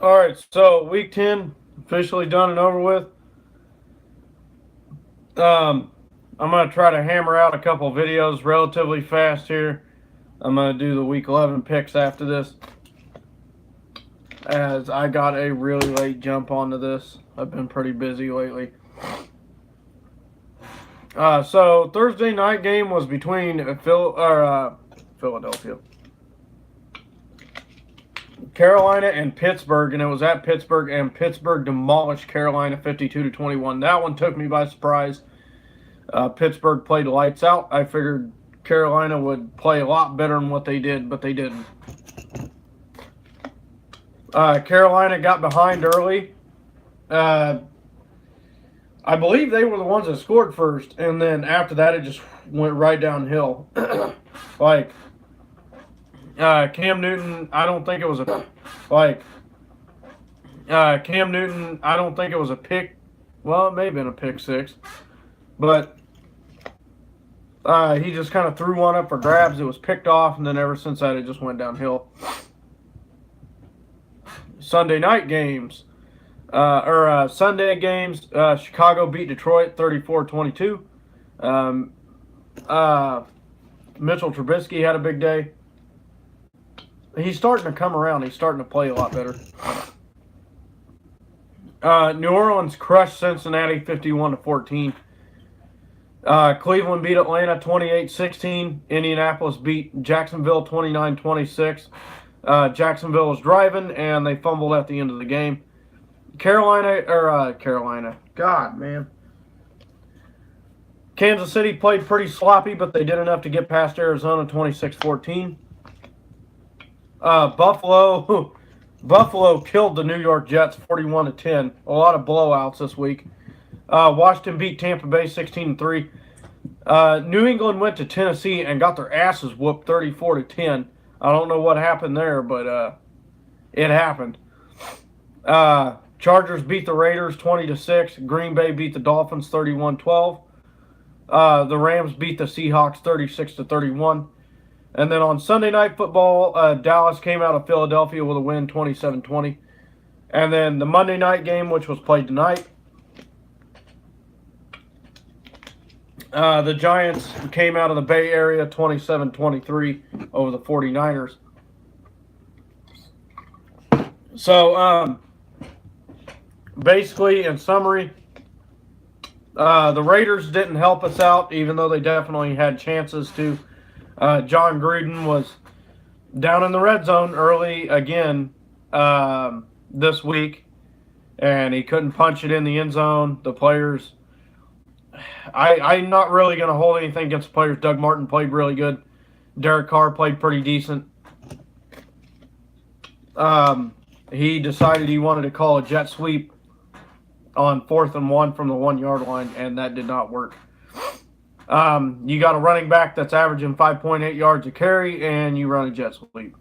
All right, so week 10 officially done and over with. Um, I'm going to try to hammer out a couple videos relatively fast here. I'm going to do the week 11 picks after this, as I got a really late jump onto this. I've been pretty busy lately. So Thursday night game was between Philadelphia, Carolina, and Pittsburgh, and it was at Pittsburgh, and Pittsburgh demolished Carolina 52-21. That one took me by surprise. Pittsburgh played lights out. I figured Carolina would play a lot better than what they did, but they didn't. Carolina got behind early. I believe they were the ones that scored first, and then after that, it just went right downhill. Cam Newton, I don't think it was a Cam Newton. I don't think it was a pick. Well, it may have been a pick six, but he just kind of threw one up for grabs. It was picked off, and then ever since that, it just went downhill. Sunday night games, Sunday games. Chicago beat Detroit 34-22. Mitchell Trubisky had a big day. He's starting to come around. He's starting to play a lot better. New Orleans crushed Cincinnati 51-14. Cleveland beat Atlanta 28-16. Indianapolis beat Jacksonville 29-26. Jacksonville was driving, and they fumbled at the end of the game. Carolina. God, man. Kansas City played pretty sloppy, but they did enough to get past Arizona 26-14. Buffalo killed the New York Jets 41-10. A lot of blowouts this week. Washington beat Tampa Bay 16-3. New England went to Tennessee and got their asses whooped 34-10. I don't know what happened there, but it happened. Chargers beat the Raiders 20-6. Green Bay beat the Dolphins 31-12. The Rams beat the Seahawks 36-31. And then on Sunday Night Football, Dallas came out of Philadelphia with a win 27-20. And then the Monday night game, which was played tonight, the Giants came out of the Bay Area 27-23 over the 49ers. So, basically, in summary, the Raiders didn't help us out, even though they definitely had chances to. John Gruden was down in the red zone early again this week, and he couldn't punch it in the end zone. The players, I'm not really going to hold anything against the players. Doug Martin played really good. Derek Carr played pretty decent. He decided he wanted to call a jet sweep on 4th and 1 from the 1 yard line, and that did not work. You got a running back that's averaging 5.8 yards a carry, and you run a jet sweep.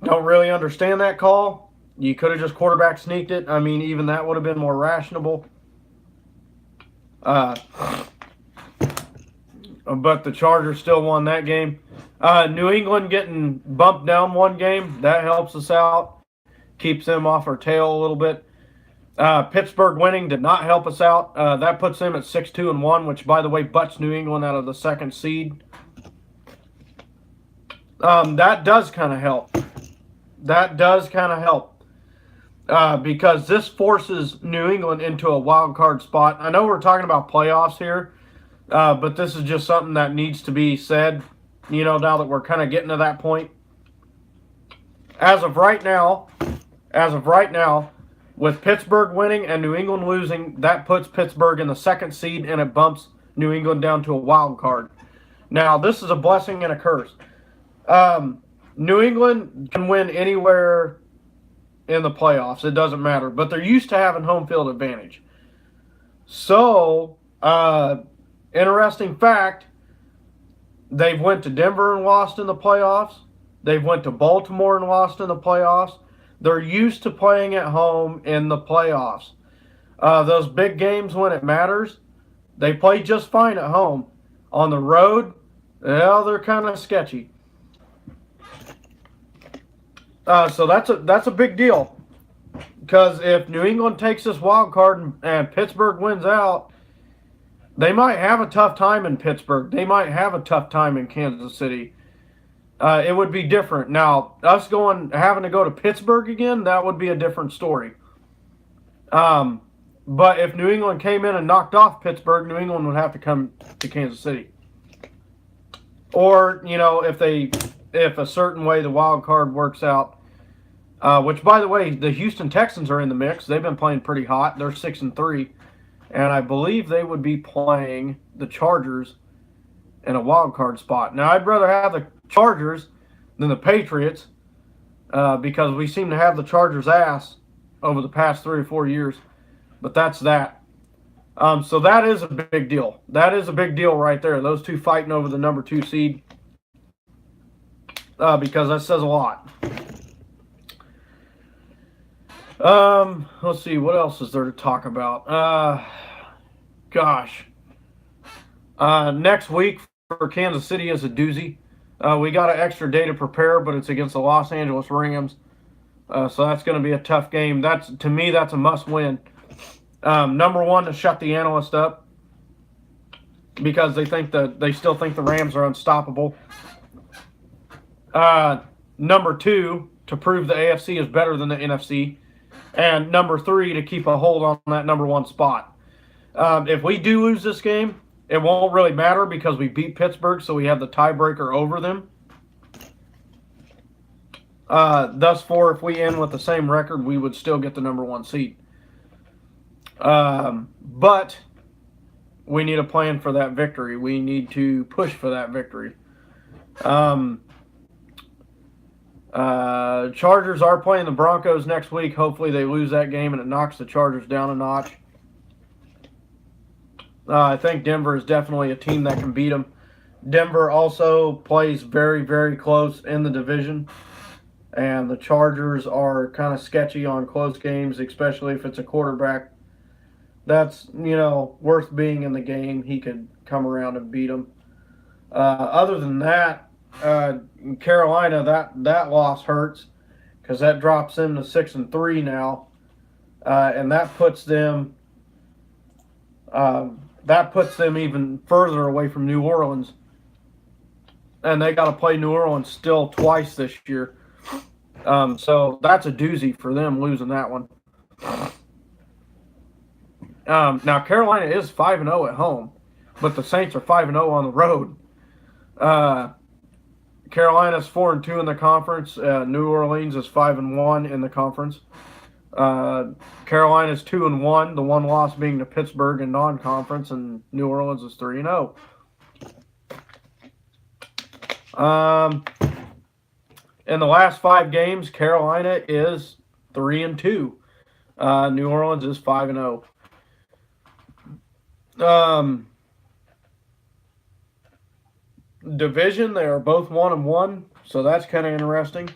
Don't really understand that call. You could have just quarterback sneaked it. I mean, even that would have been more rational. But the Chargers still won that game. New England getting bumped down one game, that helps us out. Keeps them off our tail a little bit. Pittsburgh winning did not help us out. That puts them at 6-2-1, which, by the way, butts New England out of the 2nd seed. That does kind of help. Because this forces New England into a wild card spot. I know we're talking about playoffs here, but this is just something that needs to be said, now that we're kind of getting to that point. As of right now, with Pittsburgh winning and New England losing, that puts Pittsburgh in the 2nd seed, and it bumps New England down to a wild card. Now, this is a blessing and a curse. New England can win anywhere in the playoffs. It doesn't matter. But they're used to having home field advantage. So, interesting fact, they've went to Denver and lost in the playoffs. They've went to Baltimore and lost in the playoffs. They're used to playing at home in the playoffs. Those big games when it matters, they play just fine at home. On the road, well, they're kind of sketchy. So that's a big deal. Because if New England takes this wild card and Pittsburgh wins out, they might have a tough time in Pittsburgh. They might have a tough time in Kansas City. It would be different. Now, us having to go to Pittsburgh again, that would be a different story. But if New England came in and knocked off Pittsburgh, New England would have to come to Kansas City. Or, if a certain way the wild card works out, which, by the way, the Houston Texans are in the mix. They've been playing pretty hot. They're 6-3, and I believe they would be playing the Chargers in a wild card spot. Now, I'd rather have the Chargers than the Patriots because we seem to have the Chargers' ass over the past 3 or 4 years. But that's that. So that is a big deal. That is a big deal right there. Those two fighting over the number 2 seed because that says a lot. Let's see, what else is there to talk about? Next week for Kansas City is a doozy. We got an extra day to prepare, but it's against the Los Angeles Rams. So that's going to be a tough game. To me, that's a must-win. Number one, to shut the analyst up because they still think the Rams are unstoppable. Number two, to prove the AFC is better than the NFC. And number three, to keep a hold on that number 1 spot. If we do lose this game, it won't really matter because we beat Pittsburgh, so we have the tiebreaker over them. Thus far, if we end with the same record, we would still get the number 1 seed. But we need a plan for that victory. We need to push for that victory. Chargers are playing the Broncos next week. Hopefully they lose that game and it knocks the Chargers down a notch. I think Denver is definitely a team that can beat them. Denver also plays very, very close in the division. And the Chargers are kind of sketchy on close games, especially if it's a quarterback that's, worth being in the game. He could come around and beat them. Other than that, Carolina, that loss hurts because that drops them to 6-3 now, and that puts them even further away from New Orleans, and they got to play New Orleans still twice this year. So that's a doozy for them losing that one. Now Carolina is 5-0 at home, but the Saints are 5-0 on the road. Carolina's 4-2 in the conference. New Orleans is 5-1 in the conference. Carolina's 2-1. The one loss being to Pittsburgh in non-conference, and New Orleans is 3-0. In the last 5 games, Carolina is 3-2. New Orleans is 5-0. Division, they are both 1-1, so that's kind of interesting.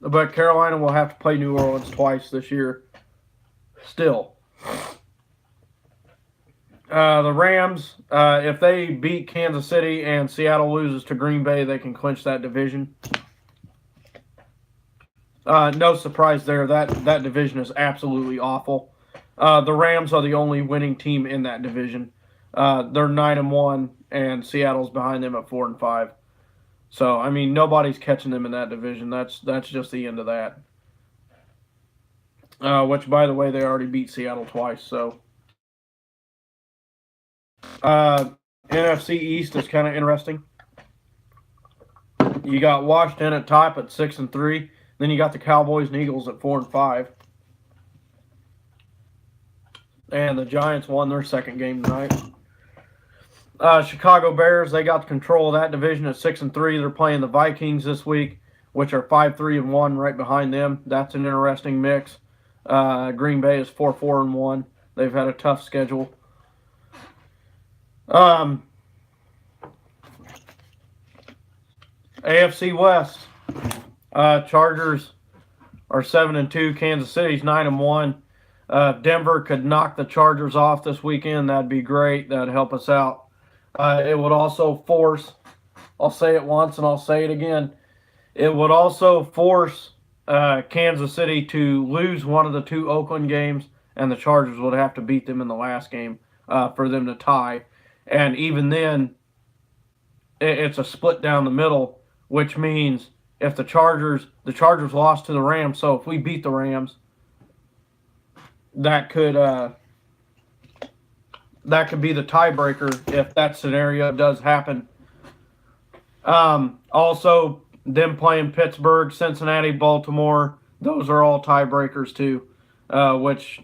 But Carolina will have to play New Orleans twice this year. Still. The Rams, if they beat Kansas City and Seattle loses to Green Bay, they can clinch that division. No surprise there. That division is absolutely awful. The Rams are the only winning team in that division. They're 9-1, and Seattle's behind them at 4-5. So, I mean, nobody's catching them in that division. That's just the end of that. Which, by the way, they already beat Seattle twice. So, NFC East is kind of interesting. You got Washington at top at 6-3. Then you got the Cowboys and Eagles at 4-5. And the Giants won their second game tonight. Chicago Bears, they got control of that division at 6-3. They're playing the Vikings this week, which are 5-3-1 right behind them. That's an interesting mix. Green Bay is 4-4-1. They've had a tough schedule. AFC West. Chargers are 7-2. Kansas City's 9-1. Denver could knock the Chargers off this weekend. That'd be great. That'd help us out. It would also force, I'll say it once and I'll say it again, it would also force Kansas City to lose one of the two Oakland games, and the Chargers would have to beat them in the last game for them to tie. And even then, it's a split down the middle, which means if the Chargers lost to the Rams, so if we beat the Rams, that could be the tiebreaker if that scenario does happen. Also, them playing Pittsburgh, Cincinnati, Baltimore, those are all tiebreakers too, which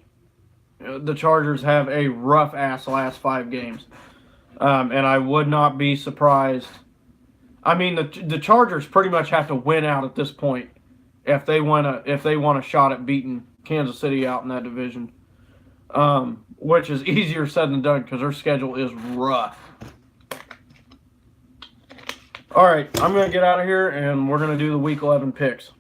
the Chargers have a rough-ass last 5 games. And I would not be surprised. I mean, the Chargers pretty much have to win out at this point if they want a shot at beating Kansas City out in that division, which is easier said than done because their schedule is rough. All right, I'm going to get out of here, and we're going to do the Week 11 picks.